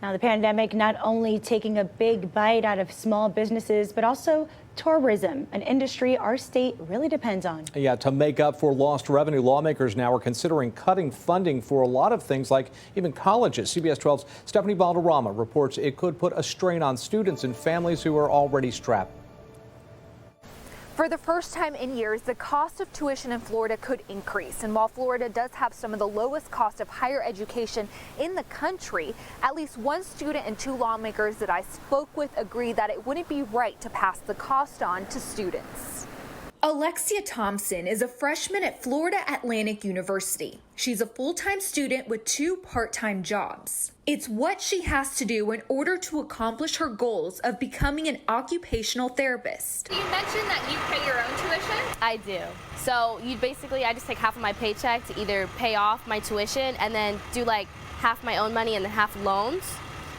Now, the pandemic not only taking a big bite out of small businesses, but also tourism, an industry our state really depends on. Yeah, to make up for lost revenue, lawmakers now are considering cutting funding for a lot of things, like even colleges. CBS 12's Stephanie Valderrama reports it could put a strain on students and families who are already strapped. For the first time in years, the cost of tuition in Florida could increase. And while Florida does have some of the lowest cost of higher education in the country, at least one student and two lawmakers that I spoke with agree that it wouldn't be right to pass the cost on to students. Alexia Thompson is a freshman at Florida Atlantic University. She's a full-time student with two part-time jobs. It's what she has to do in order to accomplish her goals of becoming an occupational therapist. You mentioned that you pay your own tuition? I do. So I just take half of my paycheck to either pay off my tuition and then do like half my own money and then half loans.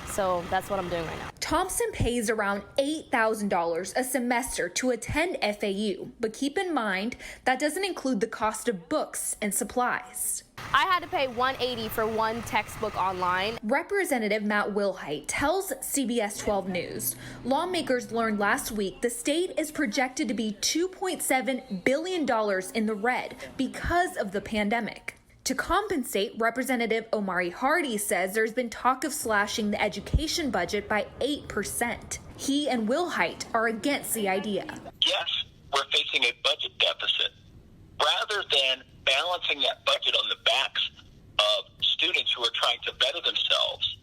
So that's what I'm doing right now. Thompson pays around $8,000 a semester to attend FAU, but keep in mind that doesn't include the cost of books and supplies. I had to pay $180 for one textbook online. Representative Matt Wilhite tells CBS 12 News lawmakers learned last week the state is projected to be $2.7 billion in the red because of the pandemic. To compensate, Representative Omari Hardy says there's been talk of slashing the education budget by 8%. He and Wilhite are against the idea. Yes, we're facing a budget deficit. Rather than balancing that budget on the backs of students who are trying to better themselves,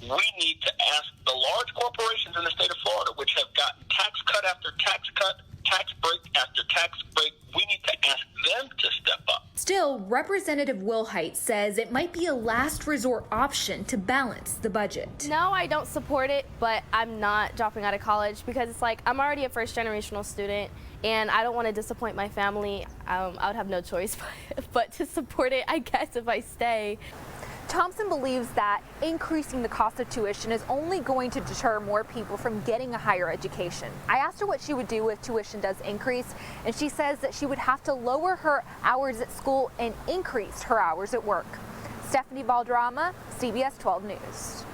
we need to ask the large corporations in the state of Florida, which have gotten tax cut after tax cut, tax break after tax break, we need to ask them to step up. Still, Representative Wilhite says it might be a last resort option to balance the budget. No, I don't support it, but I'm not dropping out of college because it's like I'm already a first generational student and I don't want to disappoint my family. I would have no choice but to support it, I guess, if I stay. Thompson believes that increasing the cost of tuition is only going to deter more people from getting a higher education. I asked her what she would do if tuition does increase, and she says that she would have to lower her hours at school and increase her hours at work. Stephanie Valderrama, CBS 12 News.